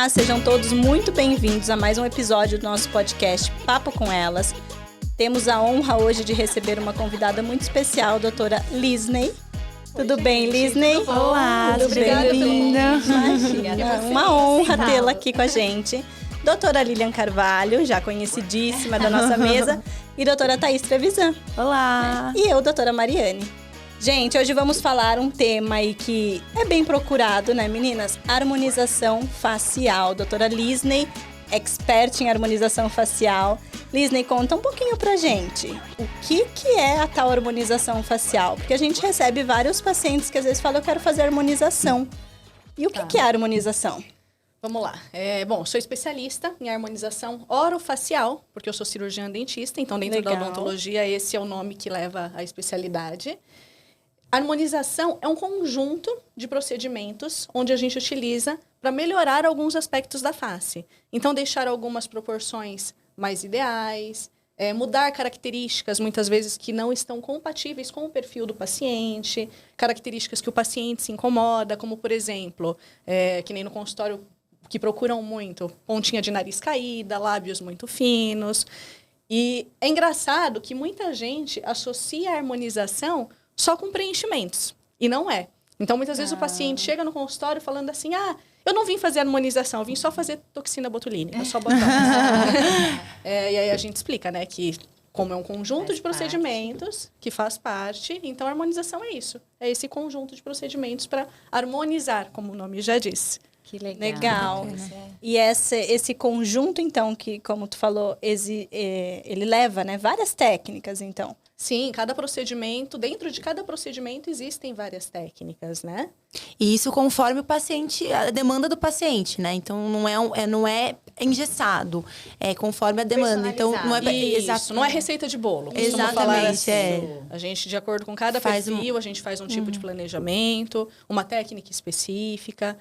Olá, sejam todos muito bem-vindos a mais um episódio do nosso podcast Papo com Elas. Temos a honra hoje de receber uma convidada muito especial, a doutora Lisney. Tudo bem, Lisney? Tudo bom? Olá, tudo bem-vinda. Imagina, uma honra tê-la aqui com a gente. Doutora Lilian Carvalho, já conhecidíssima da nossa mesa, e doutora Thaís Trevisan. Olá! E eu, doutora Mariane. Gente, hoje vamos falar um tema aí que é bem procurado, né, meninas? Harmonização facial. Doutora Lisney, expert em harmonização facial. Lisney, conta um pouquinho pra gente. O que é a tal harmonização facial? Porque a gente recebe vários pacientes que às vezes falam, eu quero fazer harmonização. E o que é a harmonização? Vamos lá. Bom, sou especialista em harmonização orofacial, porque eu sou cirurgiã dentista, então dentro da odontologia esse é o nome que leva à especialidade. Harmonização é um conjunto de procedimentos onde a gente utiliza para melhorar alguns aspectos da face. Então, deixar algumas proporções mais ideais, mudar características, muitas vezes, que não estão compatíveis com o perfil do paciente, características que o paciente se incomoda, como, por exemplo, que nem no consultório que procuram muito, pontinha de nariz caída, lábios muito finos. E é engraçado que muita gente associa a harmonização só com preenchimentos, e não é. Então, muitas vezes o paciente chega no consultório falando assim, eu não vim fazer harmonização, eu vim só fazer toxina botulínica, só botox. E aí a gente explica, né, que como é um conjunto de procedimentos que faz parte, então a harmonização é isso. É esse conjunto de procedimentos para harmonizar, como o nome já disse. Que legal. E esse conjunto, então, que, como tu falou, ele leva, né, várias técnicas, então. Sim, cada procedimento, dentro de cada procedimento existem várias técnicas, né? E isso conforme o paciente, a demanda do paciente, né? Então, não é engessado, é conforme a demanda. Então, não é... Isso, não é receita de bolo. Exatamente, assim. A gente, de acordo com cada perfil, a gente faz um tipo de planejamento, uma técnica específica.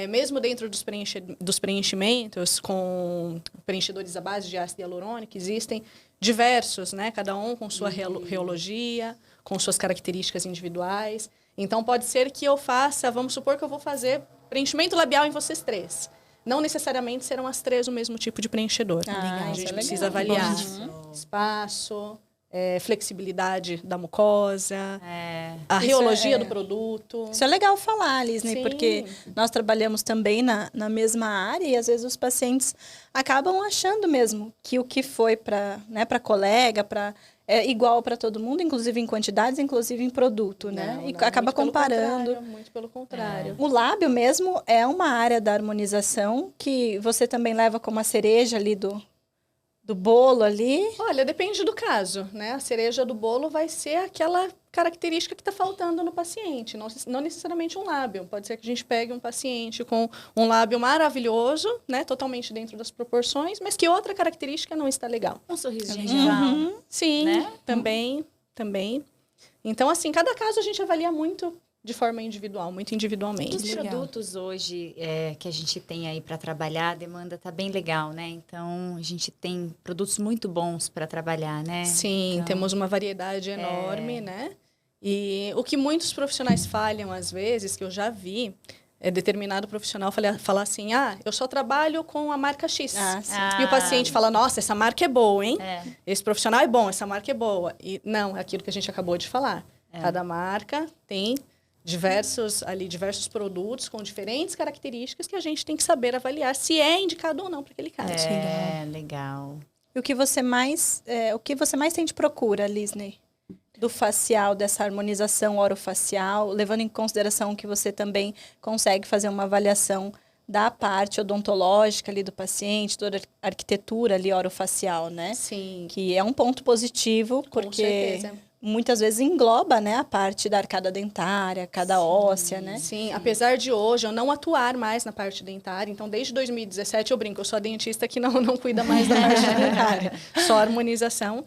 Mesmo dentro dos preenchimentos, com preenchedores à base de ácido hialurônico, existem diversos, né? Cada um com sua reologia, com suas características individuais. Então, pode ser que eu faça, vamos supor que eu vou fazer preenchimento labial em vocês três. Não necessariamente serão as três o mesmo tipo de preenchedor. A gente precisa avaliar espaço, flexibilidade da mucosa, a reologia do produto. Isso é legal falar, Lisney, porque nós trabalhamos também na mesma área e às vezes os pacientes acabam achando mesmo que o que foi para colega, é igual para todo mundo, inclusive em quantidades, inclusive em produto, né? E acaba comparando. Muito pelo contrário. O lábio mesmo é uma área da harmonização que você também leva como a cereja ali do bolo ali? Olha, depende do caso, né? A cereja do bolo vai ser aquela característica que está faltando no paciente, não necessariamente um lábio. Pode ser que a gente pegue um paciente com um lábio maravilhoso, né? Totalmente dentro das proporções, mas que outra característica não está legal. Um sorriso gengival. Sim, né? Também. Então, assim, cada caso a gente avalia muito de forma individual, muito individualmente. Os produtos hoje que a gente tem aí para trabalhar, a demanda tá bem legal, né? Então, a gente tem produtos muito bons para trabalhar, né? Sim, então, temos uma variedade enorme, né? E o que muitos profissionais falham, às vezes, que eu já vi, determinado profissional falar assim, eu só trabalho com a marca X. E o paciente fala, nossa, essa marca é boa, hein? Esse profissional é bom, essa marca é boa. E não, é aquilo que a gente acabou de falar. Cada marca tem diversos produtos com diferentes características que a gente tem que saber avaliar se é indicado ou não para aquele caso. Legal. E o que você mais tem de procura, Lisney? Do facial, dessa harmonização orofacial, levando em consideração que você também consegue fazer uma avaliação da parte odontológica ali do paciente, toda a arquitetura ali orofacial, né? Sim. Que é um ponto positivo, porque muitas vezes engloba, né, a parte da arcada dentária, arcada óssea, né? Sim, apesar de hoje eu não atuar mais na parte dentária, então desde 2017 eu brinco, eu sou a dentista que não cuida mais da parte dentária, só harmonização.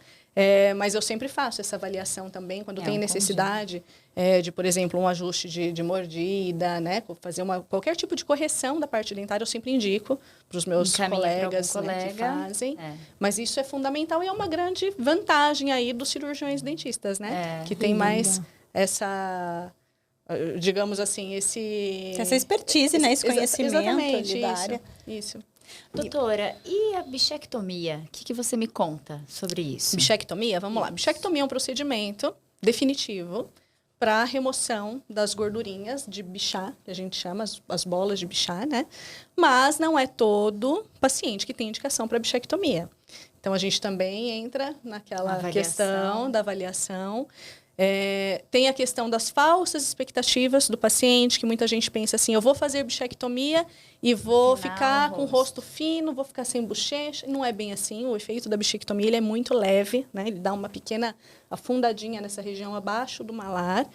Mas eu sempre faço essa avaliação também, quando tem necessidade de, por exemplo, um ajuste de mordida, né? Fazer qualquer tipo de correção da parte dentária, eu sempre indico para os meus colegas, né, que fazem. Mas isso é fundamental e é uma grande vantagem aí dos cirurgiões dentistas, né? Que tem mais digamos assim, essa expertise, né? Esse conhecimento da área. Isso. Doutora, e a bichectomia? O que você me conta sobre isso? Bichectomia? Vamos lá. Bichectomia é um procedimento definitivo para remoção das gordurinhas de Bichat, que a gente chama as bolas de Bichat, né? Mas não é todo paciente que tem indicação para bichectomia. Então, a gente também entra naquela questão da avaliação. Tem a questão das falsas expectativas do paciente, que muita gente pensa assim, eu vou fazer bichectomia e vou ficar com o rosto fino, vou ficar sem bochecha. Não é bem assim, o efeito da bichectomia ele é muito leve, né? Ele dá uma pequena afundadinha nessa região abaixo do malar.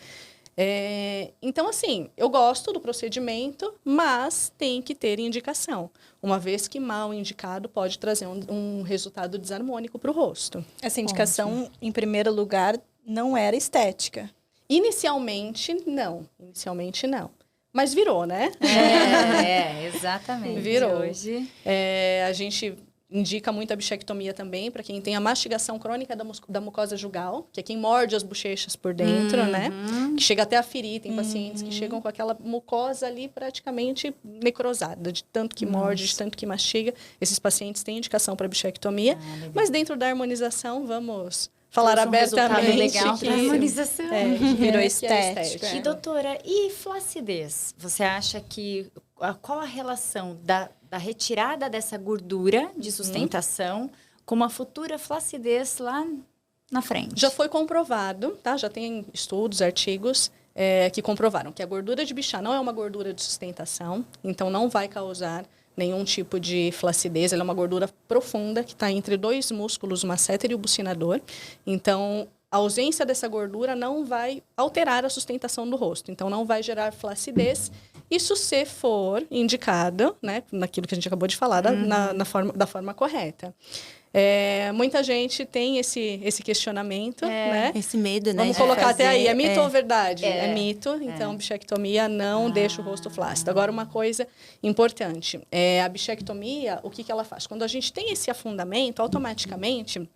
Então, assim, eu gosto do procedimento, mas tem que ter indicação. Uma vez que mal indicado pode trazer um resultado desarmônico para o rosto. Essa indicação, em primeiro lugar, não era estética. Inicialmente, não. Mas virou, né? Exatamente. Virou. Hoje... a gente indica muito a bichectomia também para quem tem a mastigação crônica da mucosa jugal, que é quem morde as bochechas por dentro, né? Que chega até a ferir. Tem pacientes que chegam com aquela mucosa ali praticamente necrosada, de tanto que morde, de tanto que mastiga. Esses pacientes têm indicação para bichectomia. Mas dentro da harmonização, vamos falar abertamente legal que harmonização. Que virou estética. E doutora, e flacidez? Você acha que qual a relação da retirada dessa gordura de sustentação com uma futura flacidez lá na frente? Já foi comprovado, tá? Já tem estudos, artigos que comprovaram que a gordura de Bichat não é uma gordura de sustentação, então não vai causar nenhum tipo de flacidez. Ela é uma gordura profunda que está entre dois músculos, o masseter e o bucinador. Então, a ausência dessa gordura não vai alterar a sustentação do rosto. Então, não vai gerar flacidez. Isso se for indicado, né, naquilo que a gente acabou de falar, da forma correta. Muita gente tem esse questionamento, né? Esse medo, né? Vamos colocar até aí, é mito ou verdade? É mito, então bichectomia não deixa o rosto flácido. Agora, uma coisa importante, a bichectomia, o que ela faz? Quando a gente tem esse afundamento, automaticamente,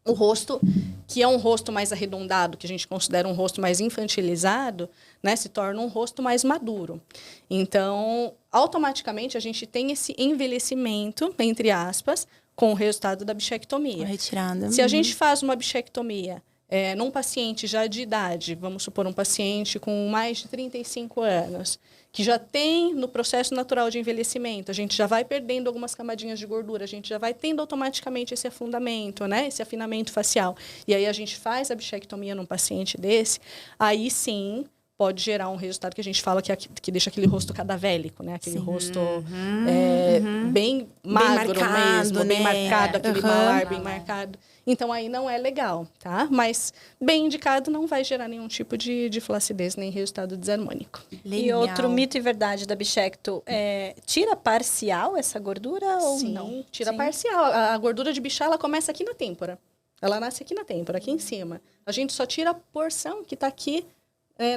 o rosto, que é um rosto mais arredondado, que a gente considera um rosto mais infantilizado, né, se torna um rosto mais maduro. Então, automaticamente, a gente tem esse envelhecimento, entre aspas, com o resultado da bichectomia. Retirada. Se a gente faz uma bichectomia num paciente já de idade, vamos supor um paciente com mais de 35 anos, que já tem no processo natural de envelhecimento, a gente já vai perdendo algumas camadinhas de gordura, a gente já vai tendo automaticamente esse afundamento, né? Esse afinamento facial. E aí a gente faz a bichectomia num paciente desse, aí sim pode gerar um resultado que a gente fala que deixa aquele rosto cadavélico, né? Aquele rosto bem magro bem marcado, mesmo, bem marcado, aquele malar bem marcado. Então, aí não é legal, tá? Mas bem indicado não vai gerar nenhum tipo de flacidez, nem resultado desarmônico. Legal. E outro mito e verdade da bichecto, tira parcial essa gordura ou Sim, não? Tira parcial. A gordura de Bichat, ela começa aqui na têmpora. Ela nasce aqui na têmpora, aqui em cima. A gente só tira a porção que está aqui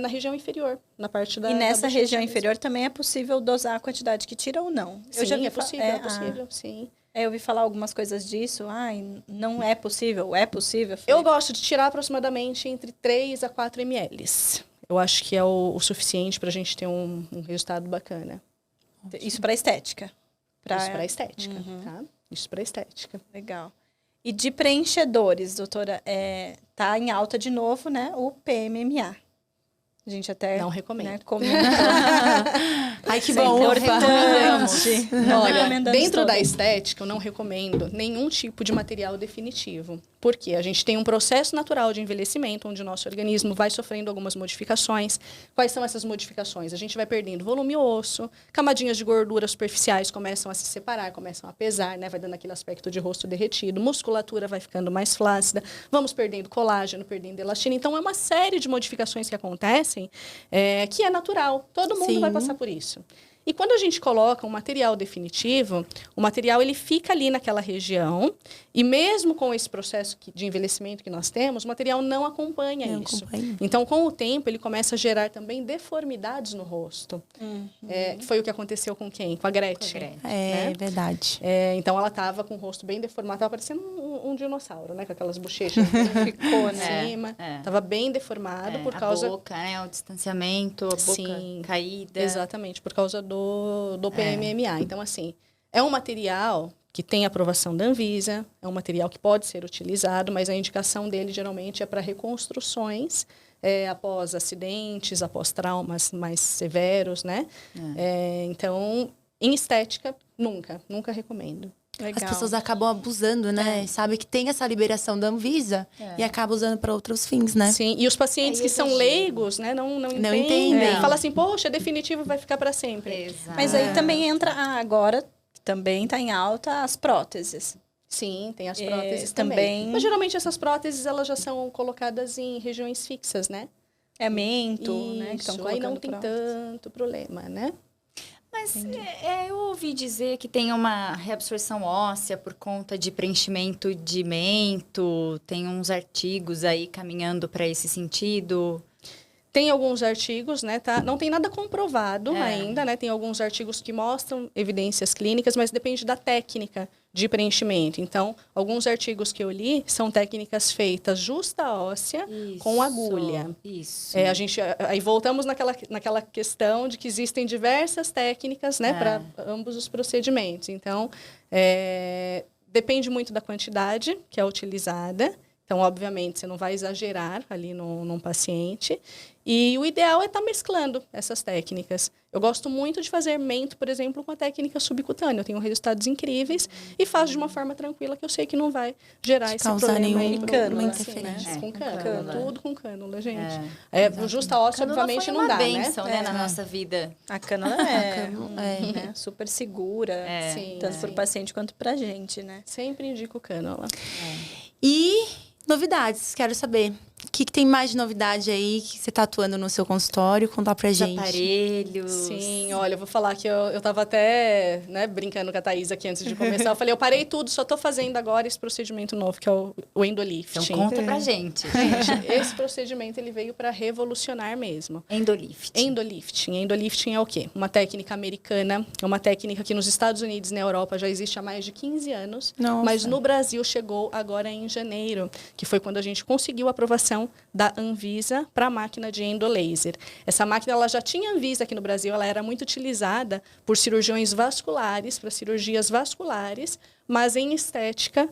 na região inferior, na parte da... E nessa região mesmo. inferior também é possível dosar a quantidade que tira ou não? Sim, é possível, sim. Eu ouvi falar algumas coisas disso. Não é possível. É possível? Eu gosto de tirar aproximadamente entre 3 a 4 ml. Eu acho que é o suficiente para a gente ter um resultado bacana. Isso para estética? Isso para estética, tá? Isso para estética. Legal. E de preenchedores, doutora, tá em alta de novo, né? O PMMA. A gente até... Não recomendo. Né, comenta. Ai, que bom. Olha, dentro da estética, eu não recomendo nenhum tipo de material definitivo. Porque a gente tem um processo natural de envelhecimento, onde o nosso organismo vai sofrendo algumas modificações. Quais são essas modificações? A gente vai perdendo volume osso, camadinhas de gordura superficiais começam a se separar, começam a pesar, né? Vai dando aquele aspecto de rosto derretido, musculatura vai ficando mais flácida, vamos perdendo colágeno, perdendo elastina. Então, é uma série de modificações que acontecem que é natural. Todo mundo vai passar por isso. E quando a gente coloca um material definitivo, o material ele fica ali naquela região e mesmo com esse processo de envelhecimento que nós temos, o material não acompanha isso. Então, com o tempo, ele começa a gerar também deformidades no rosto. Que foi o que aconteceu com quem? Com a Gretchen. É verdade. Então, ela estava com o rosto bem deformado, estava parecendo um dinossauro, né? Com aquelas bochechas que ficou em cima. Tava bem deformado por causa... A boca, né? O distanciamento, a boca caída. Exatamente, por causa do PMMA. Então, assim, é um material que tem aprovação da Anvisa, é um material que pode ser utilizado, mas a indicação dele, geralmente, é para reconstruções após acidentes, após traumas mais severos, né? Então, em estética, nunca recomendo. Legal. As pessoas acabam abusando, né? Sabe que tem essa liberação da Anvisa e acabam usando para outros fins, né? Sim, e os pacientes que são leigos, né? Não entendem. Fala assim, poxa, é definitivo, vai ficar para sempre. Exato. Mas aí também entra, agora também está em alta as próteses. Sim, tem as próteses também. Mas geralmente essas próteses, elas já são colocadas em regiões fixas, né? É mento, né? Que aí não tem tanto problema, né? Mas eu ouvi dizer que tem uma reabsorção óssea por conta de preenchimento de mento. Tem uns artigos aí caminhando para esse sentido. Tem alguns artigos, né, tá? Não tem nada comprovado ainda, né? Tem alguns artigos que mostram evidências clínicas, mas depende da técnica de preenchimento. Então, alguns artigos que eu li são técnicas feitas justa óssea com agulha. Isso. Aí voltamos naquela questão de que existem diversas técnicas, né, para ambos os procedimentos. Então, depende muito da quantidade que é utilizada. Então, obviamente, você não vai exagerar ali num paciente. E o ideal é estar mesclando essas técnicas. Eu gosto muito de fazer mento, por exemplo, com a técnica subcutânea. Eu tenho resultados incríveis e faço de uma forma tranquila que eu sei que não vai gerar esse problema aí. Nenhuma interferência. Com cânula. Tudo com cânula, gente. Justa óssea, obviamente, não dá, benção, né? Na nossa vida. A cânula né? Super segura, tanto para o paciente quanto para a gente, né? Sempre indico cânula. E novidades, quero saber. O que tem mais de novidade aí que você está atuando no seu consultório? Contar pra gente. Aparelhos. Sim, olha, eu vou falar que eu tava até, né, brincando com a Thaís aqui antes de começar. Eu falei, eu parei tudo, só tô fazendo agora esse procedimento novo, que é o endolifting. Então conta pra gente. Gente, esse procedimento, ele veio para revolucionar mesmo. Endolifting. Endolifting é o quê? Uma técnica americana, é uma técnica que nos Estados Unidos e na Europa já existe há mais de 15 anos. Nossa. Mas no Brasil chegou agora em janeiro, que foi quando a gente conseguiu a aprovação da Anvisa para a máquina de endolaser. Essa máquina ela já tinha Anvisa aqui no Brasil, ela era muito utilizada por cirurgiões vasculares, para cirurgias vasculares, mas em estética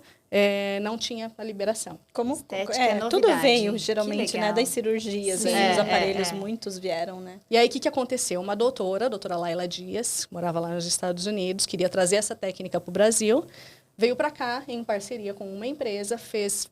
não tinha a liberação. Como estética é tudo veio geralmente, né, das cirurgias, os aparelhos muitos vieram, né? E aí o que aconteceu? Uma doutora, a doutora Laila Dias, morava lá nos Estados Unidos, queria trazer essa técnica para o Brasil. Veio para cá em parceria com uma empresa, fez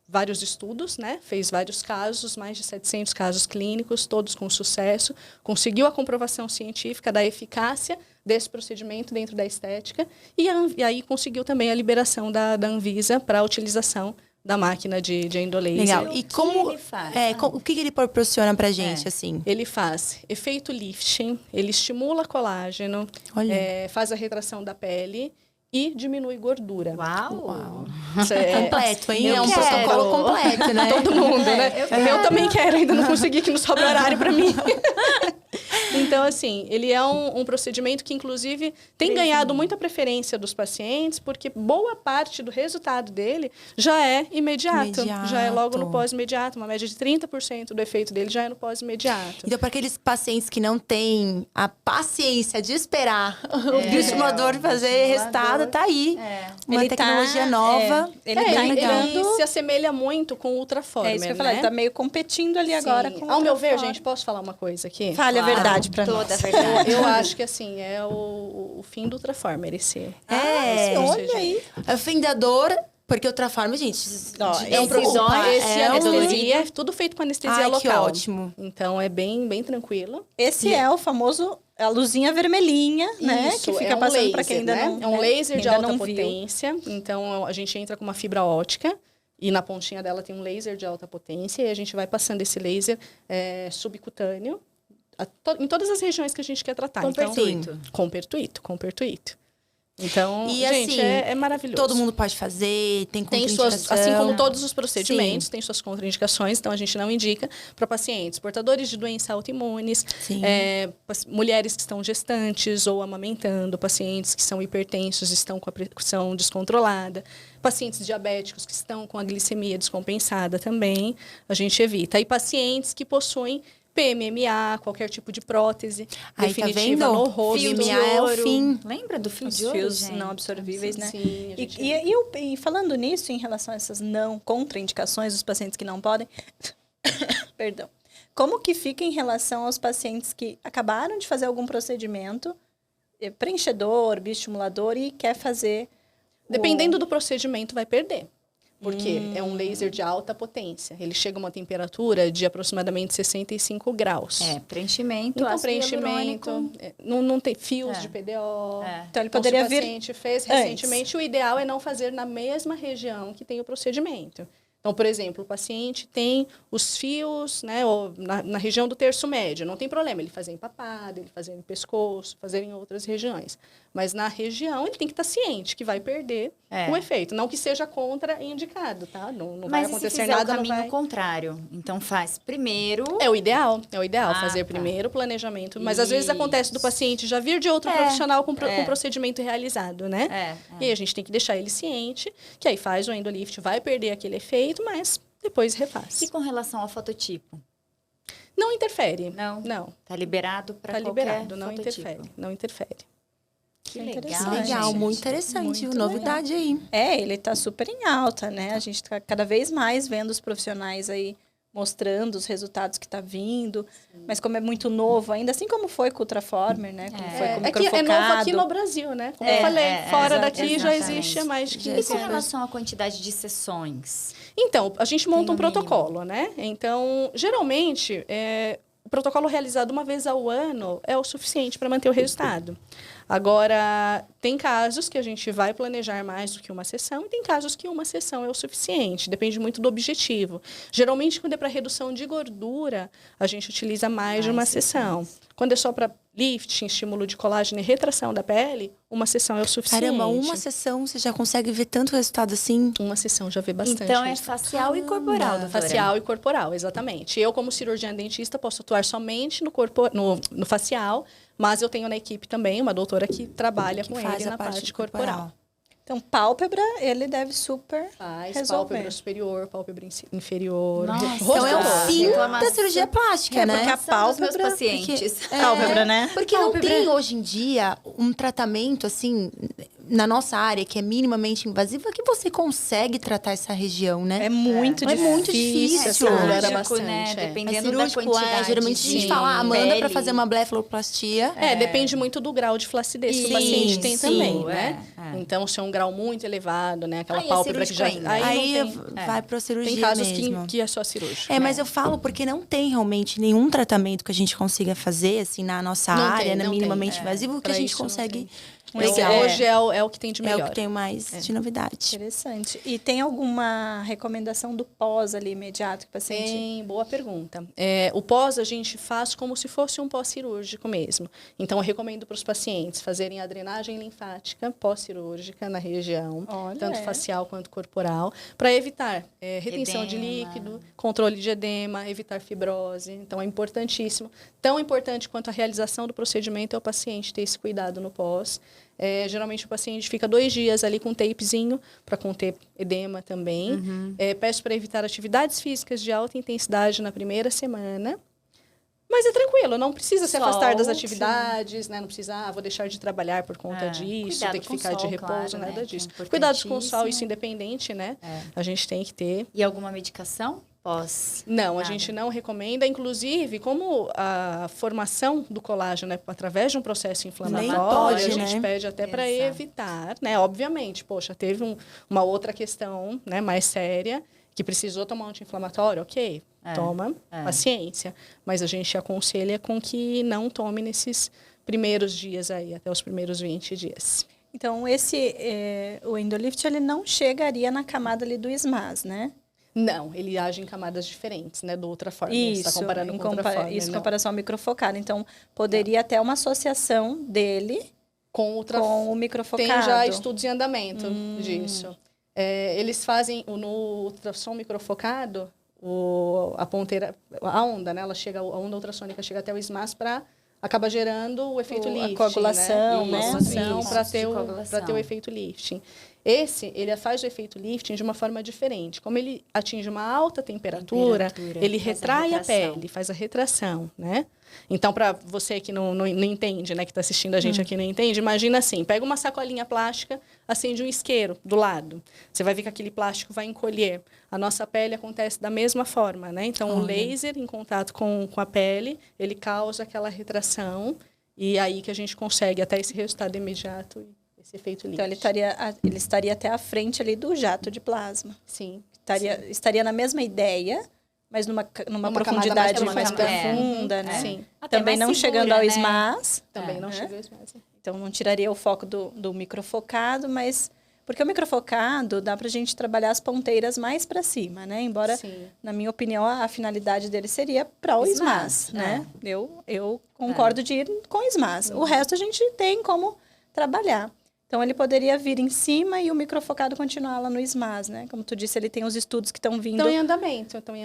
vários estudos, né? Fez vários casos, mais de 700 casos clínicos, todos com sucesso. Conseguiu a comprovação científica da eficácia desse procedimento dentro da estética. E aí conseguiu também a liberação da Anvisa para a utilização da máquina de endolaser. Legal. E como ele faz? O que ele proporciona pra gente, assim? Ele faz efeito lifting, ele estimula colágeno, faz a retração da pele e diminui gordura. Uau. Completo, hein? É um protocolo completo, né? Todo mundo, né? Eu também quero, ainda não consegui, que não sobra horário para mim. Então, assim, ele é um procedimento que, inclusive, tem ganhado muita preferência dos pacientes, porque boa parte do resultado dele já é imediato. Já é logo no pós-imediato. Uma média de 30% do efeito dele já é no pós-imediato. Então, para aqueles pacientes que não têm a paciência de esperar o bioestimulador fazer resultado, tá aí. Uma tecnologia nova. Ele se assemelha muito com o Ultraformer, isso que eu falei, ele tá meio competindo ali agora com o Ao meu ver, gente, posso falar uma coisa aqui? Fale a verdade pra nós. Toda a verdade. Eu acho que, assim, é o fim do Ultraformer, esse olha aí. É o fim da dor, porque o Ultraformer, gente... é um problema. Esse anestesia, é tudo feito com anestesia local. Que ótimo. Então, é bem tranquilo. Esse é o famoso... A luzinha vermelhinha, né? Isso, que fica passando laser, para quem ainda não... É um laser de alta potência. Então, a gente entra com uma fibra ótica e na pontinha dela tem um laser de alta potência e a gente vai passando esse laser subcutâneo em todas as regiões que a gente quer tratar. Com pertuito. Com pertuito. Então, E, gente, assim, é maravilhoso. Todo mundo pode fazer, tem Tem contraindicação. suas, assim como todos os procedimentos, Sim. tem suas contraindicações, então a gente não indica para pacientes portadores de doenças autoimunes, Sim. mulheres que estão gestantes ou amamentando, pacientes que são hipertensos, estão com a pressão descontrolada, pacientes diabéticos que estão com a glicemia descompensada também, a gente evita. E pacientes que possuem PMMA, qualquer tipo de prótese Aí, tá definitiva vendo? no rosto. Fio de é o fim. Lembra do fio Os de ouro, fios gente? não absorvíveis, né? Sim, a gente E falando nisso, em relação a essas não contraindicações dos pacientes que não podem, perdão, como que fica em relação aos pacientes que acabaram de fazer algum procedimento, preenchedor, bioestimulador, e quer fazer... Dependendo do procedimento, vai perder. Porque é um laser de alta potência. Ele chega a uma temperatura de aproximadamente 65 graus. Preenchimento, Então, ácido preenchimento, hialurônico. não tem fios de PDO. Então, ele poderia se o vir paciente fez antes. recentemente, o ideal é não fazer na mesma região que tem o procedimento. Então, por exemplo, o paciente tem os fios, né, ou na região do terço médio, não tem problema ele fazer em papada, ele fazer em pescoço, fazer em outras regiões. Mas na região ele tem que estar ciente que vai perder o efeito. Não que seja contraindicado, tá? Não vai Mas acontecer e se fizer nada, o não caminho vai... contrário? Então faz primeiro... É o ideal Ah, fazer tá. primeiro o planejamento. Mas às vezes acontece do paciente já vir de outro profissional com procedimento realizado, né? E aí a gente tem que deixar ele ciente, que aí faz o endolift, vai perder aquele efeito, mas depois refaz. E com relação ao fototipo? Não interfere. Não? Não. Tá liberado para Tá qualquer liberado, não fototipo. interfere. Não interfere. Que Interessante. Legal, gente. muito interessante. Muito Novidade aí. ele tá super em alta, né? A gente tá cada vez mais vendo os profissionais aí mostrando os resultados que tá vindo. Mas como é muito novo ainda, assim como foi com o Ultraformer, né? Como foi com o É que é microfocado. novo aqui no Brasil, né? Como eu falei, fora daqui já exatamente. existe há mais de E 15 com anos. relação à quantidade de sessões? Então, a gente monta Tem um um mínimo. protocolo, né? Então, geralmente, o protocolo realizado uma vez ao ano é o suficiente para manter o resultado. Agora, tem casos que a gente vai planejar mais do que uma sessão e tem casos que uma sessão é o suficiente. Depende muito do objetivo. Geralmente, quando é para redução de gordura, a gente utiliza mais de uma sessão. Quando é só para lifting, estímulo de colágeno e retração da pele, uma sessão é o suficiente. Caramba, uma sessão você já consegue ver tanto resultado assim? Uma sessão já vê bastante Então, é resultado. facial e corporal, doutora? Facial e corporal, exatamente. Eu, como cirurgiã dentista, posso atuar somente no facial, mas eu tenho na equipe também uma doutora que trabalha com faz ele a na parte parte corporal. Então, pálpebra, ele deve super Faz resolver. pálpebra superior, pálpebra inferior. Nossa. Então é o Ah, fim reclamação. da cirurgia plástica, né? porque a São dos meus pálpebra- pacientes. Pálpebra, né? Porque não tem hoje em dia um tratamento assim na nossa área que é minimamente invasiva que você consegue tratar essa região, né? É muito É difícil. muito difícil. essa melhora Cirúrgico, bastante. né? É. Dependendo da cirúrgico, quantidade geralmente a gente de fala, manda pra pele. fazer uma blefaloplastia. Depende muito do grau de flacidez que o Sim, paciente tem sim, também, né? é. Então, se é um grau muito elevado, né? Aquela Aí é pálpebra que já... cirúrgico ainda. Aí não tem... vai pra cirurgia Tem casos mesmo. que é só cirúrgico. Mas eu falo porque não tem realmente nenhum tratamento que a gente consiga fazer, assim, na nossa Não área, tem, né, não tem. minimamente invasivo, que Pra a gente isso não consegue. Legal. Hoje é o que tem de É melhor. o que tem mais de novidade. Interessante. E tem alguma recomendação do pós ali imediato que o paciente... Tem, boa pergunta. O pós a gente faz como se fosse um pós-cirúrgico mesmo. Então, eu recomendo para os pacientes fazerem a drenagem linfática pós-cirúrgica na região, Olha, tanto facial quanto corporal, para evitar retenção de Edema. líquido, controle de edema, evitar fibrose. Então, é importantíssimo. Tão importante quanto a realização do procedimento é o paciente ter esse cuidado no pós. Geralmente o paciente fica 2 dias ali com um tapezinho para conter edema também. Peço para evitar atividades físicas de alta intensidade na primeira semana. Mas é tranquilo, não precisa se afastar das Solte. atividades, né? Não precisa, vou deixar de trabalhar por conta disso, Cuidado ter que com o ficar de sol, repouso, claro, nada né, disso. que é Cuidados com o sol, importantíssimo. isso independente, né? A gente tem que ter. E alguma medicação pós? Não, a Nada. gente não recomenda. Inclusive, como a formação do colágeno é através de um processo inflamatório, pode, a gente né? pede até para Exato. evitar, né? Obviamente, poxa, teve uma outra questão, né, mais séria, que precisou tomar um anti-inflamatório, ok, toma, paciência. Mas a gente aconselha com que não tome nesses primeiros dias aí, até os primeiros 20 dias. Então, o Endolift, ele não chegaria na camada ali do SMAS, né? Não, ele age em camadas diferentes, né, do Ultraformer. Você Isso, está comparando em com o Ultraformer, isso em não. comparação ao microfocado. Então, poderia ter uma associação dele Com o microfocado. Tem já estudos em andamento disso. Eles fazem, no ultrassom microfocado, a ponteira, a onda, né? A onda ultrassônica chega até o SMAS para acaba gerando o efeito lifting, a coagulação, né? Para ter o efeito lifting. Ele faz o efeito lifting de uma forma diferente. Como ele atinge uma alta temperatura ele retrai a pele, faz a retração, né? Então, para você que não entende, né, que está assistindo a gente aqui e não entende, imagina assim, pega uma sacolinha plástica, acende um isqueiro do lado. Você vai ver que aquele plástico vai encolher. A nossa pele acontece da mesma forma, né? Então, o laser, em contato com a pele, ele causa aquela retração e aí que a gente consegue até esse resultado imediato e esse efeito lifting. Então, ele estaria até à frente ali do jato de plasma. Sim. Estaria na mesma ideia, mas numa profundidade mais profunda, né? Sim. Também não segura, chegando ao né? SMAS. Também não chega ao SMAS. Então, não tiraria o foco do microfocado, mas... Porque o microfocado dá pra gente trabalhar as ponteiras mais para cima, né? Embora, na minha opinião, a finalidade dele seria para o SMAS, né? Eu concordo de ir com o SMAS. O resto a gente tem como trabalhar. Então, ele poderia vir em cima e o microfocado continuar lá no SMAS, né? Como tu disse, ele tem os estudos que estão vindo. Estão em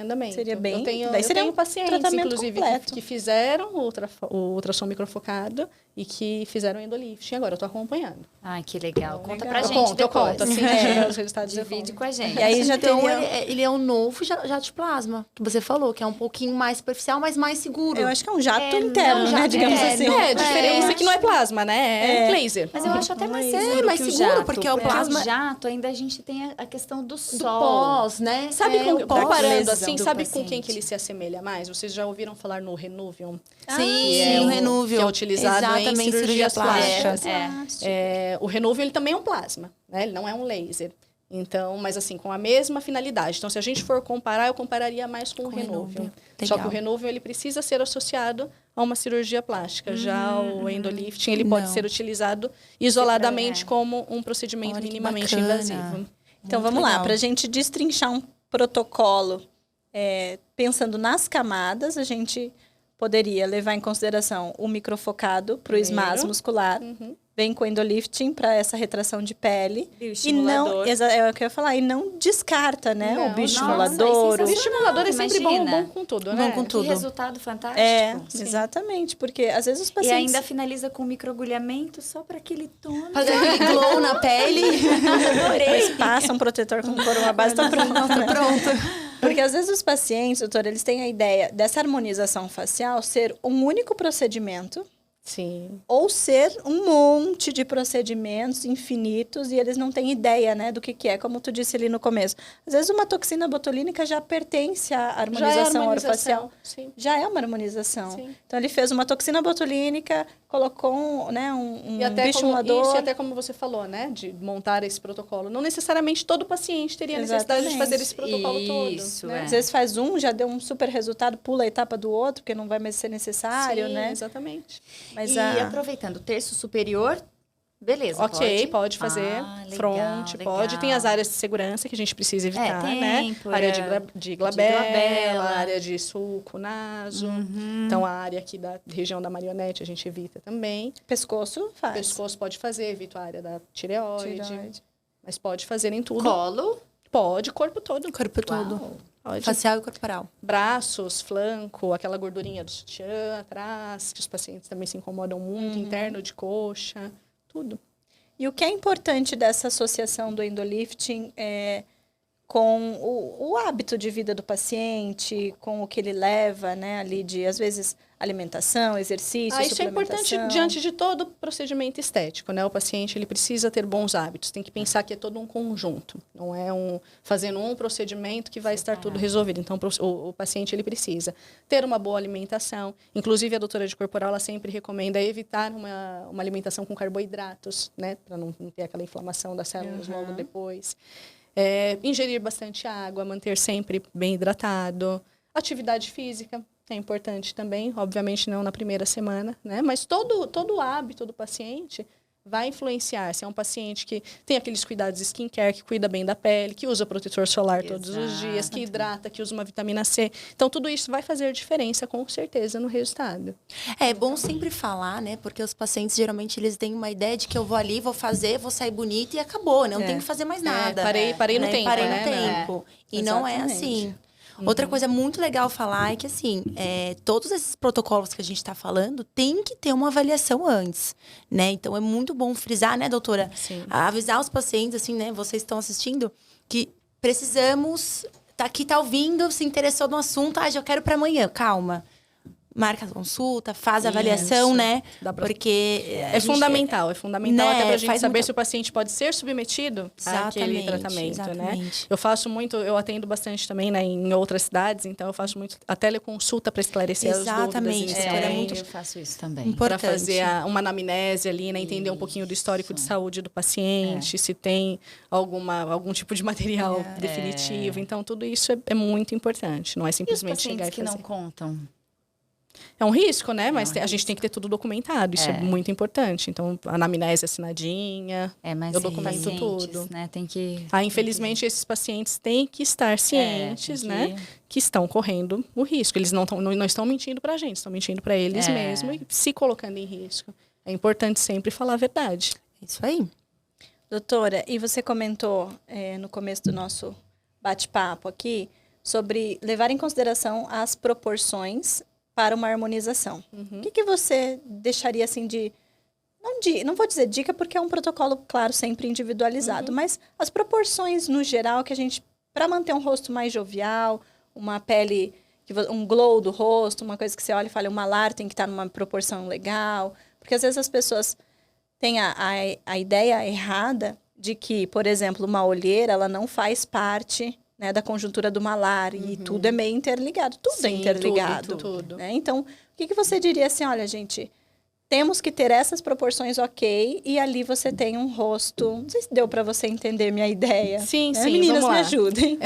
andamento. Seria bem... Eu tenho pacientes, inclusive, que fizeram o ultrassom microfocado e que fizeram endolifting. Agora eu estou acompanhando. Ai, que legal. Conta pra Eu gente conto, depois. assim, os resultados Divide com a gente. E aí já Então, teria... ele é o novo jato de plasma, que você falou, que é um pouquinho mais superficial, mas mais seguro. Eu acho que é um jato interno, né? Digamos assim. A diferença é que não é plasma, né? É laser. Mas eu acho até mais É, seguro mais que o seguro, jato, porque o plasma- o jato ainda a gente tem a questão do do sol. pós, né? Sabe, o pós. comparando lesão assim, do sabe com paciente. quem que ele se assemelha mais? Vocês já ouviram falar no Renuvium? Sim, o Renúvio. Que é utilizado Exatamente, em cirurgias plásticas. É. O Renuvium, ele também é um plasma, né? Ele não é um laser. Então, mas assim, com a mesma finalidade. Então, se a gente for comparar, eu compararia mais com o Renuvium. Só que o Renuvium, ele precisa ser associado a uma cirurgia plástica. Já o endolifting, ele pode ser utilizado isoladamente como um procedimento minimamente invasivo. Então, vamos lá. Para a gente destrinchar um protocolo, pensando nas camadas, a gente poderia levar em consideração o microfocado para o SMAS muscular. Vem com endolifting para essa retração de pele. E não, é o que eu ia falar, e não descarta, né? Não, o bioestimulador. O bioestimulador é sempre bom Imagina. com tudo, né? Bom com tudo. Que resultado fantástico. Exatamente, porque às vezes os E pacientes... ainda finaliza com microagulhamento só para aquele tônico. Fazer aquele glow na pele. Depois passa um protetor com couro, uma base tá pronta. Pronto. Porque às vezes os pacientes, doutor, eles têm a ideia dessa harmonização facial ser um único procedimento, Sim. ou ser um monte de procedimentos infinitos e eles não têm ideia, né, do que é, como tu disse ali no começo. Às vezes uma toxina botulínica já pertence à harmonização orofacial. Sim. Já é uma harmonização. Sim. Então ele fez uma toxina botulínica, colocou um E até bioestimulador. e até como você falou, né, de montar esse protocolo. Não necessariamente todo paciente teria necessidade de fazer esse protocolo todo. Isso, né? Às vezes faz já deu um super resultado, pula a etapa do outro, porque não vai mais ser necessário, Sim, né? exatamente. Mas E aproveitando, o terço superior, beleza, Ok, pode fazer. Legal, Front, pode. Tem as áreas de segurança que a gente precisa evitar, né? têmpora, Área de glabela, glabela. área de sulco, naso. Então, a área aqui da região da marionete a gente evita também. pescoço faz. Pescoço pode fazer, evita a área da tireoide. Mas pode fazer em tudo. Colo. Pode, corpo todo. Corpo todo. Pode. Facial e corporal. Braços, flanco, aquela gordurinha do sutiã atrás, que os pacientes também se incomodam muito, interno de coxa, tudo. E o que é importante dessa associação do endolifting com o hábito de vida do paciente, com o que ele leva, né, ali de, às vezes, alimentação, exercício, Isso é importante suplementação. diante de todo procedimento estético, né? O paciente, ele precisa ter bons hábitos, tem que pensar que é todo um conjunto, não é fazendo um procedimento que vai estar tudo resolvido. Então, o paciente, ele precisa ter uma boa alimentação. Inclusive, a doutora de corporal, ela sempre recomenda evitar uma alimentação com carboidratos, né? Para não ter aquela inflamação das células logo depois. Ingerir bastante água, manter sempre bem hidratado. Atividade física é importante também, obviamente não na primeira semana, né? Mas todo o hábito do paciente vai influenciar. Se é um paciente que tem aqueles cuidados de skincare, que cuida bem da pele, que usa protetor solar todos os dias, que hidrata, que usa uma vitamina C. Então, tudo isso vai fazer diferença, com certeza, no resultado. É bom sempre falar, né? Porque os pacientes, geralmente, eles têm uma ideia de que eu vou ali, vou fazer, vou sair bonita e acabou, né? Não tem que fazer mais nada. Parei no tempo, Parei né? no tempo. E não é assim. Outra coisa muito legal falar é que, assim, todos esses protocolos que a gente está falando tem que ter uma avaliação antes, né? Então, é muito bom frisar, né, doutora? Sim. Avisar os pacientes, assim, né? Vocês estão assistindo, que precisamos... Aqui tá ouvindo, se interessou no assunto, já quero para amanhã. Calma. Marca a consulta, faz a avaliação, né? Porque é fundamental né? Até pra gente saber se o paciente pode ser submetido àquele tratamento, né? Eu atendo bastante também, né, em outras cidades, então eu faço muito a teleconsulta para esclarecer as dúvidas inicialmente. Eu faço isso também. Para fazer uma anamnese ali, né? Entender um pouquinho do histórico de saúde do paciente, se tem algum tipo de material definitivo. Então, tudo isso é muito importante. Não é simplesmente chegar e fazer. Que não contam? É um risco, né? Mas a gente tem que ter tudo documentado. Isso é muito importante. Então, a anamnese assinadinha. Mas eu documento tudo. Né? Tem que... Infelizmente, esses pacientes têm que estar cientes, né? Que estão correndo o risco. Eles não estão mentindo pra gente, estão mentindo pra eles mesmos e se colocando em risco. É importante sempre falar a verdade. Isso aí. Doutora, e você comentou no começo do nosso bate-papo aqui sobre levar em consideração as proporções para uma harmonização. O que você deixaria assim não vou dizer dica porque é um protocolo, claro, sempre individualizado, mas as proporções no geral que a gente, para manter um rosto mais jovial, uma pele, um glow do rosto, uma coisa que você olha e fala, o malar tem que estar numa proporção legal, porque às vezes as pessoas têm a ideia errada de que, por exemplo, uma olheira, ela não faz parte, né, da conjuntura do malar, e tudo é meio interligado, tudo é interligado. Tudo. Né? Então, o que você diria assim, olha, gente, temos que ter essas proporções ok, e ali você tem um rosto, não sei se deu para você entender minha ideia. Sim, né? Meninas, vamos lá. me ajudem.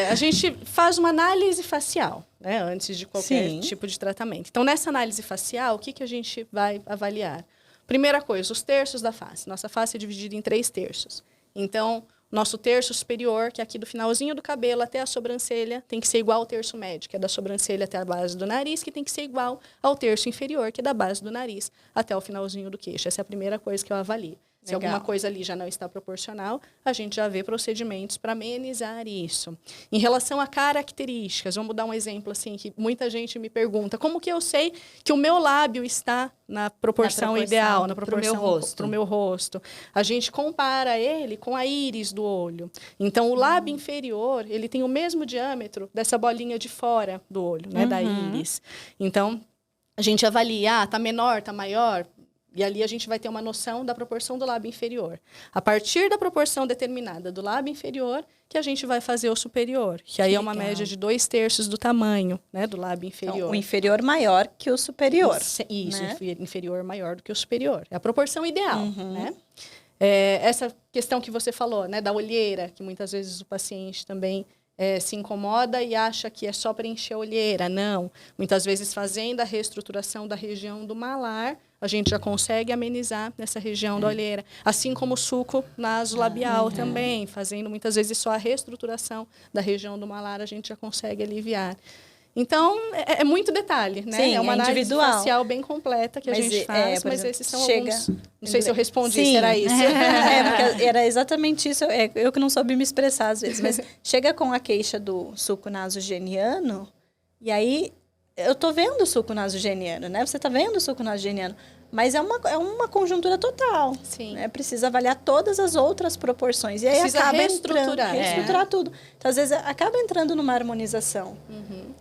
A gente faz uma análise facial, né, antes de qualquer tipo de tratamento. Então, nessa análise facial, o que a gente vai avaliar? Primeira coisa, os terços da face. Nossa face é dividida em 3 terços. Então, nosso terço superior, que é aqui do finalzinho do cabelo até a sobrancelha, tem que ser igual ao terço médio, que é da sobrancelha até a base do nariz, que tem que ser igual ao terço inferior, que é da base do nariz até o finalzinho do queixo. Essa é a primeira coisa que eu avalio. Se alguma coisa ali já não está proporcional, a gente já vê procedimentos para amenizar isso. Em relação a características, vamos dar um exemplo assim, que muita gente me pergunta, como que eu sei que o meu lábio está na proporção ideal, na proporção para o meu rosto? A gente compara ele com a íris do olho. Então, o lábio inferior, ele tem o mesmo diâmetro dessa bolinha de fora do olho, né, da íris. Então, a gente avalia, tá menor, tá maior. E ali a gente vai ter uma noção da proporção do lábio inferior. A partir da proporção determinada do lábio inferior, que a gente vai fazer o superior. Que aí é uma média de 2/3 do tamanho, né, do lábio inferior. Então, o inferior maior que o superior. Isso, né? Inferior maior do que o superior. É a proporção ideal, né? Essa questão que você falou, né, da olheira, que muitas vezes o paciente também se incomoda e acha que é só preencher a olheira. Não. Muitas vezes, fazendo a reestruturação da região do malar, a gente já consegue amenizar nessa região da olheira. Assim como o suco nasolabial também, fazendo muitas vezes só a reestruturação da região do malar, a gente já consegue aliviar. Então, é muito detalhe, né? Sim, é uma análise individual. Facial bem completa que a gente faz, mas esses são alguns... Não sei se eu respondi, Sim. será isso? Porque era exatamente isso. Eu que não soube me expressar às vezes, mas chega com a queixa do suco nasogeniano, e aí eu tô vendo o suco nasogeniano, né? Você tá vendo o suco nasogeniano, mas é uma conjuntura total. Sim. Né? Precisa avaliar todas as outras proporções. E aí Precisa acaba reestruturar tudo. Então, às vezes, acaba entrando numa harmonização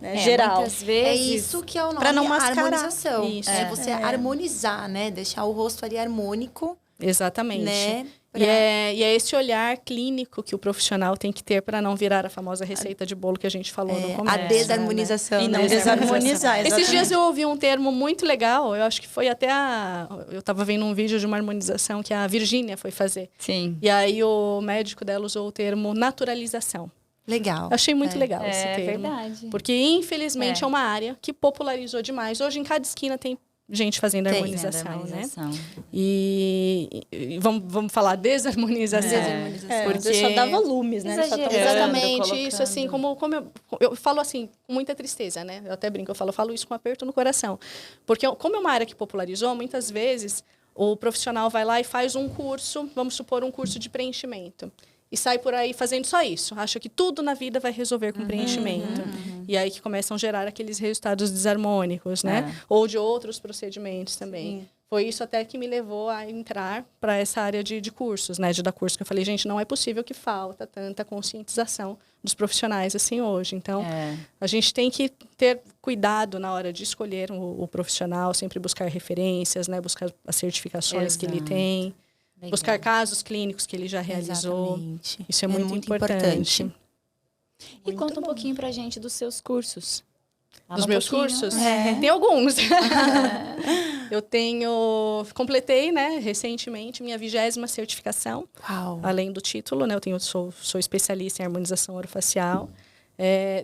né? Geral. Muitas vezes, É isso que é o nome pra não mascarar. harmonização. Isso. É você harmonizar, né? Deixar o rosto ali harmônico. Exatamente. Né? E é esse olhar clínico que o profissional tem que ter para não virar a famosa receita de bolo que a gente falou no começo. A desarmonização. E não né? desarmonizar, exatamente. Esses dias eu ouvi um termo muito legal, eu acho que foi até eu estava vendo um vídeo de uma harmonização que a Virgínia foi fazer. Sim. E aí o médico dela usou o termo naturalização. Legal. Eu achei muito legal esse termo. Verdade. Porque, infelizmente, é uma área que popularizou demais. Hoje, em cada esquina tem gente fazendo harmonização, né? E vamos falar desarmonização. Porque só dá volumes, né? Exatamente, isso assim, como eu falo assim, com muita tristeza, né? Eu até brinco, eu falo isso com aperto no coração. Porque como é uma área que popularizou, muitas vezes o profissional vai lá e faz um curso, vamos supor, um curso de preenchimento. E sai por aí fazendo só isso. Acha que tudo na vida vai resolver com preenchimento. E aí que começam a gerar aqueles resultados desarmônicos, né? Ou de outros procedimentos também. Sim. Foi isso até que me levou a entrar para essa área de cursos, né? De dar curso. Que eu falei, gente, não é possível que falta tanta conscientização dos profissionais assim hoje. Então, a gente tem que ter cuidado na hora de escolher o profissional, sempre buscar referências, né? Buscar as certificações que ele tem. Legal. Buscar casos clínicos que ele já realizou. Exatamente. Isso é muito importante. E conta um pouquinho pra gente dos seus cursos. Dos meus cursos? Tem alguns. Eu completei, né, recentemente, minha 20ª certificação. Uau. Além do título, né? Sou especialista em harmonização orofacial.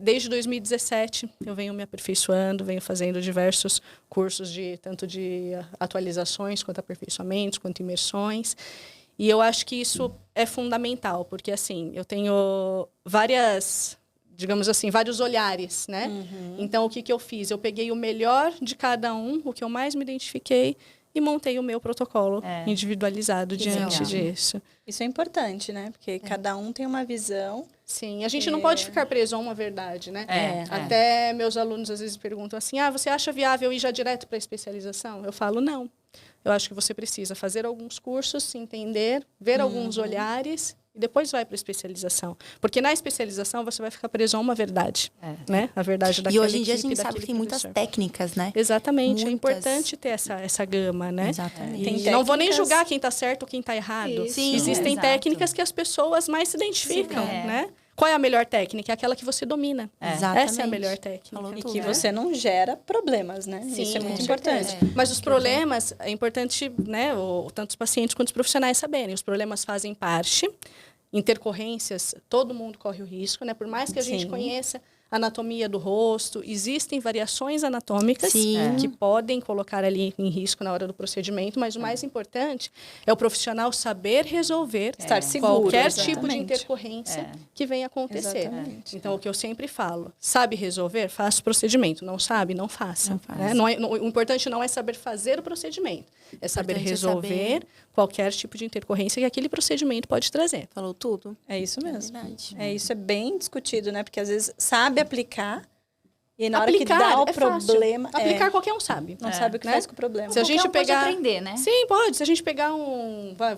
Desde 2017, eu venho me aperfeiçoando, venho fazendo diversos cursos tanto de atualizações, quanto aperfeiçoamentos, quanto imersões. E eu acho que isso é fundamental, porque, assim, eu tenho vários olhares, né? Então, o que eu fiz? Eu peguei o melhor de cada um, o que eu mais me identifiquei, e montei o meu protocolo individualizado diante disso. Isso é importante, né? Porque cada um tem uma visão. Sim, a gente não pode ficar preso a uma verdade, né? Até meus alunos às vezes perguntam assim, você acha viável ir já direto para a especialização? Eu falo, não. Eu acho que você precisa fazer alguns cursos, se entender, ver alguns olhares e depois vai para a especialização. Porque na especialização você vai ficar preso a uma verdade, né? A verdade daquela equipe. E hoje em dia a gente sabe que tem muitas técnicas, né? Exatamente. É importante ter essa gama, né? Exatamente. E não vou nem julgar quem está certo ou quem está errado. Sim, existem técnicas que as pessoas mais se identificam, né? Qual é a melhor técnica? É aquela que você domina. Essa é a melhor técnica. E que você não gera problemas, né? Sim, isso é muito importante. Mas os problemas, é importante, né? Tanto os pacientes quanto os profissionais saberem. Os problemas fazem parte. Intercorrências, todo mundo corre o risco, né? Por mais que a gente conheça a anatomia do rosto, existem variações anatômicas que podem colocar ali em risco na hora do procedimento, mas o mais importante é o profissional saber resolver estar seguro, qualquer tipo de intercorrência que venha acontecer. Exatamente. Então, o que eu sempre falo, sabe resolver? Faça o procedimento. Não sabe? Não faça. Né? O importante não é saber fazer o procedimento, é saber resolver qualquer tipo de intercorrência que aquele procedimento pode trazer. Falou tudo. É isso mesmo. Isso é bem discutido, né? Porque às vezes sabe aplicar e na hora que dá o problema... Aplicar qualquer um sabe. Não sabe o que faz com o problema. Se a gente pegar... pode aprender, né? Sim, pode. Se a gente pegar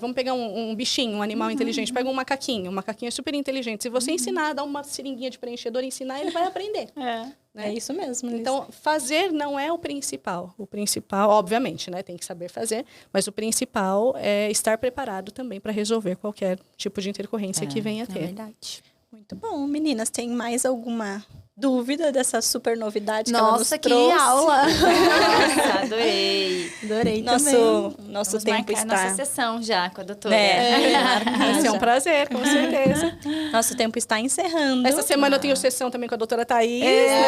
vamos pegar um bichinho, um animal inteligente. Pega um macaquinho. Um macaquinho é super inteligente. Se você ensinar, dar uma seringuinha de preenchedor e ensinar, ele vai aprender. Né? É isso mesmo. Então, fazer não é o principal. O principal, obviamente, né? Tem que saber fazer. Mas o principal é estar preparado também para resolver qualquer tipo de intercorrência que venha a ter. É verdade. Muito bom. Meninas, tem mais alguma dúvida dessa super novidade que Nossa, ela nos trouxe? que aula! Nossa, adorei. Adorei Nosso tempo está... nossa sessão já com a doutora. Vai ser um prazer, com certeza. Nosso tempo está encerrando. Essa semana eu tenho sessão também com a doutora Thaís, né?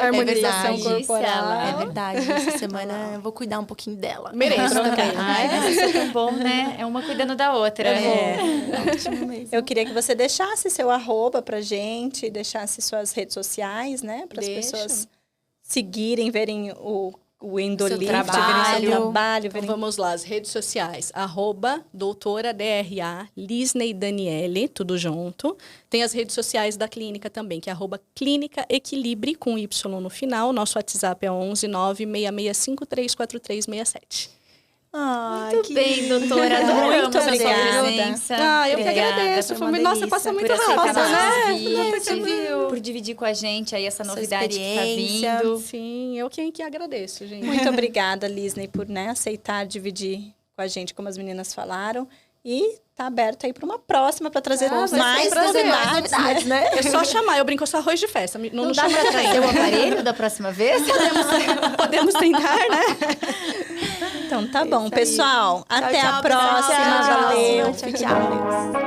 Harmonização corporal. É verdade. Essa semana eu vou cuidar um pouquinho dela. Mereço também. Ai, mas isso é tão bom, né? É uma cuidando da outra. Ótimo mesmo. Eu queria que você deixasse seu @, pra gente, deixasse suas redes sociais, né? Para as pessoas seguirem, verem o Endolift, verem seu trabalho. Então, vamos lá, as redes sociais. @doutora DRA, Lisney Daniele, tudo junto. Tem as redes sociais da clínica também, que é @Clínica Equilibre, com Y no final. Nosso WhatsApp é 11 966534367. Muito bem, doutora. Adoramos Muito obrigada. presença. Eu que agradeço. Nossa, passa muito rápido, né? Por dividir com a gente aí essa novidade que tá vindo. Sim, eu que agradeço, gente. Muito obrigada, Lisney, por aceitar dividir com a gente, como as meninas falaram. E tá aberto aí para uma próxima, para trazer mais novidades, né? É só chamar. Eu brinco, eu sou arroz de festa. Não dá para trazer o aparelho da próxima vez? Podemos tentar, né? Então tá bom, pessoal. Até a próxima. Valeu. Tchau.